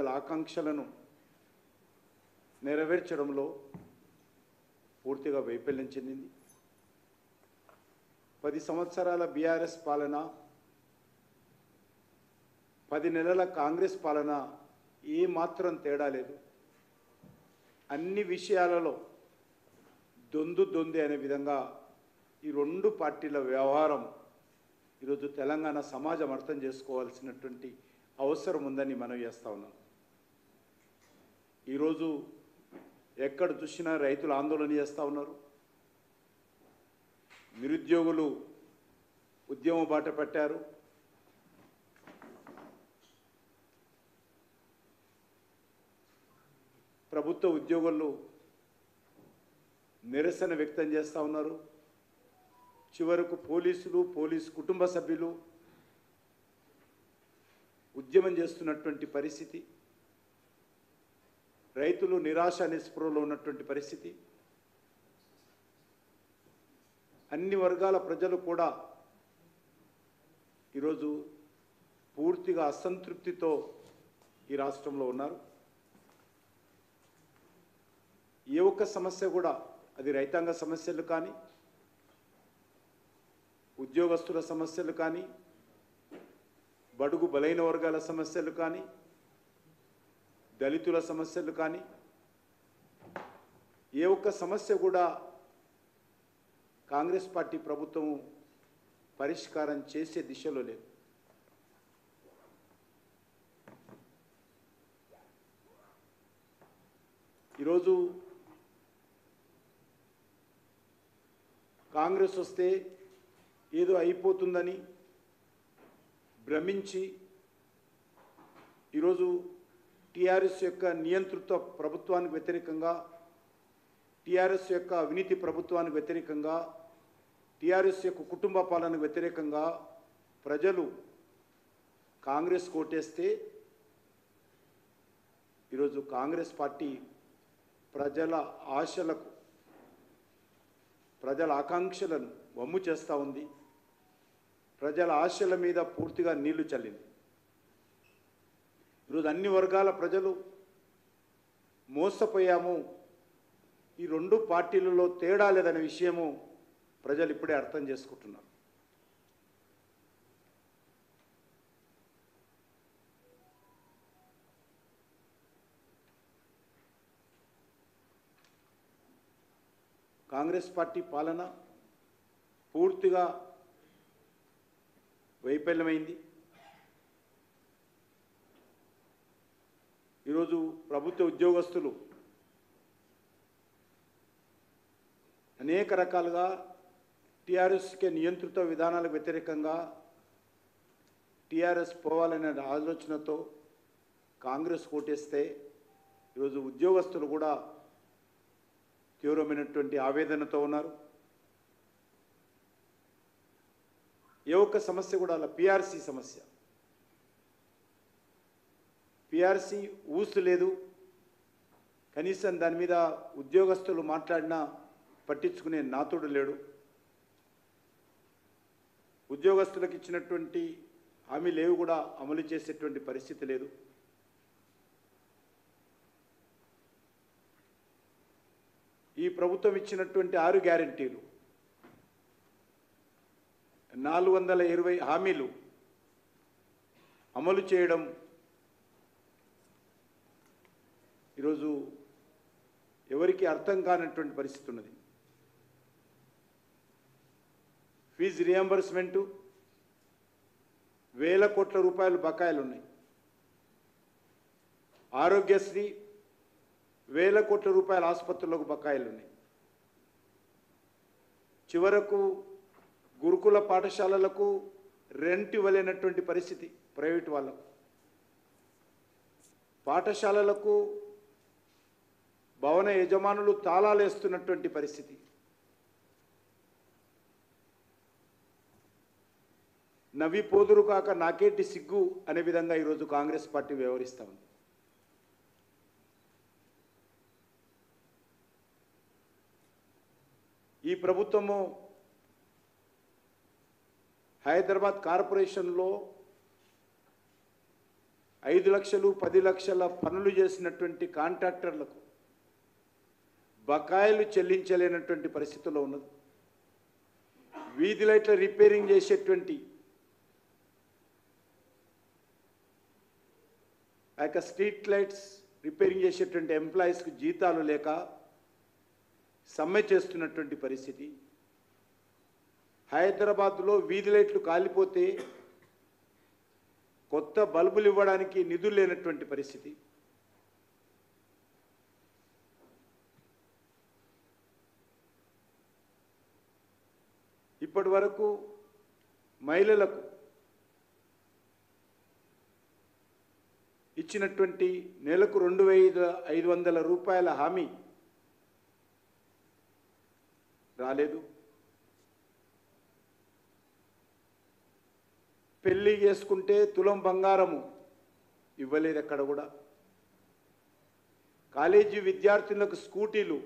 ఆకాంక్షలను నెరవేర్చడంలో పూర్తిగా వైఫల్యం చెందింది. 10 సంవత్సరాల బీఆర్ఎస్ పాలన, 10 నెలల కాంగ్రెస్ పాలన ఏ మాత్రం తేడా లేదు. అన్ని విషయాలలో దొందే అనే విధంగా ఈ రెండు పార్టీల వ్యవహారం ఈరోజు తెలంగాణ సమాజం అర్థం చేసుకోవాల్సినటువంటి అవసరం ఉందని మనం చేస్తూ ఉన్నాం. ఈరోజు ఎక్కడ చూసినా రైతులు ఆందోళన చేస్తూ ఉన్నారు. నిరుద్యోగులు ఉద్యమ బాట పట్టారు. ప్రభుత్వ ఉద్యోగులు నిరసన వ్యక్తం చేస్తూ ఉన్నారు. చివరకు పోలీసు కుటుంబ సభ్యులు ఉద్యమం చేస్తున్నటువంటి పరిస్థితి, రైతులు నిరాశ నిస్పృహలో ఉన్నటువంటి పరిస్థితి, అన్ని వర్గాల ప్రజలు కూడా ఈరోజు పూర్తిగా అసంతృప్తితో ఈ రాష్ట్రంలో ఉన్నారు. ఏ ఒక్క సమస్య కూడా, అది రైతాంగ సమస్యలు కానీ, ఉద్యోగస్తుల సమస్యలు కానీ, బడుగు బలైన వర్గాల సమస్యలు కానీ, దళితుల సమస్యలు కానీ, ఏ ఒక్క సమస్య కూడా కాంగ్రెస్ పార్టీ ప్రభుత్వం పరిష్కారం చేసే దిశలో లేదు. ఈరోజు కాంగ్రెస్ వస్తే ఏదో అయిపోతుందని భ్రమించి ఈరోజు టీఆర్ఎస్ యొక్క నియంతృత్వ ప్రభుత్వానికి వ్యతిరేకంగా, టీఆర్ఎస్ యొక్క అవినీతి ప్రభుత్వానికి వ్యతిరేకంగా, టీఆర్ఎస్ యొక్క కుటుంబ పాలనకు వ్యతిరేకంగా ప్రజలు కాంగ్రెస్ కోటేస్తే ఈరోజు కాంగ్రెస్ పార్టీ ప్రజల ఆశలకు, ప్రజల ఆకాంక్షలను వమ్ము చేస్తూ ఉంది. ప్రజల ఆశల మీద పూర్తిగా నీళ్లు చల్లింది. ఈరోజు అన్ని వర్గాల ప్రజలు మోసపోయాము, ఈ రెండు పార్టీలలో తేడా లేదనే విషయము ప్రజలు ఇప్పుడే అర్థం చేసుకుంటున్నారు. కాంగ్రెస్ పార్టీ పాలన పూర్తిగా వైఫల్యమైంది. ఈరోజు ప్రభుత్వ ఉద్యోగస్తులు అనేక రకాలుగా టీఆర్ఎస్కే నియంత్రిత విధానాలకు వ్యతిరేకంగా టీఆర్ఎస్ పోవాలనే ఆలోచనతో కాంగ్రెస్ కోటేస్తే ఈరోజు ఉద్యోగస్తులు కూడా తీవ్రమైనటువంటి ఆవేదనతో ఉన్నారు. ఏ ఒక్క సమస్య కూడా అలా పిఆర్సీ సమస్య, పిఆర్సీ ఊసు లేదు. కనీసం దాని మీద ఉద్యోగస్తులు మాట్లాడినా పట్టించుకునే నాతుడు లేడు. ఉద్యోగస్తులకు ఇచ్చినటువంటి హామీలు ఏవి కూడా అమలు చేసేటువంటి పరిస్థితి లేదు. ఈ ప్రభుత్వం ఇచ్చినటువంటి 6 గ్యారెంటీలు, 420 హామీలు అమలు చేయడం ఈరోజు ఎవరికి అర్థం కానటువంటి పరిస్థితి ఉన్నది. ఫీజు రియంబర్స్మెంటు వేల కోట్ల రూపాయలు బకాయిలు ఉన్నాయి. ఆరోగ్యశ్రీ వేల కోట్ల రూపాయల ఆసుపత్రులకు బకాయిలు ఉన్నాయి. చివరకు గురుకుల పాఠశాలలకు రెంట్ ఇవ్వలేనటువంటి పరిస్థితి, ప్రైవేటు వాళ్ళకు. పాఠశాలలకు భవన యజమానులు తాళాలు వేస్తున్నటువంటి పరిస్థితి. నవ్వి పోదురు కాక నాకేటి సిగ్గు అనే విధంగా ఈరోజు కాంగ్రెస్ పార్టీ వ్యవహరిస్తూ ఉంది. ఈ ప్రభుత్వము హైదరాబాద్ కార్పొరేషన్లో 5 లక్షలు 10 లక్షల పనులు చేసినటువంటి కాంట్రాక్టర్లకు బకాయిలు చెల్లించలేనటువంటి పరిస్థితుల్లో ఉన్నది. వీధి లైట్ల రిపేరింగ్ చేసేటువంటి ఆ యొక్క స్ట్రీట్ లైట్స్ రిపేరింగ్ చేసేటువంటి ఎంప్లాయీస్కి జీతాలు లేక సమ్మె చేస్తున్నటువంటి పరిస్థితి. హైదరాబాద్లో వీధి లైట్లు కాలిపోతే కొత్త బల్బులు ఇవ్వడానికి నిధులు లేనటువంటి పరిస్థితి. ఇప్పటి వరకు మహిళలకు ఇచ్చినటువంటి నెలకు 2,500 రూపాయల హామీ రాలేదు. పెళ్లి చేసుకుంటే తులం బంగారము ఇవ్వలేదు ఎక్కడ కూడా. కాలేజీ విద్యార్థులకు స్కూటీలు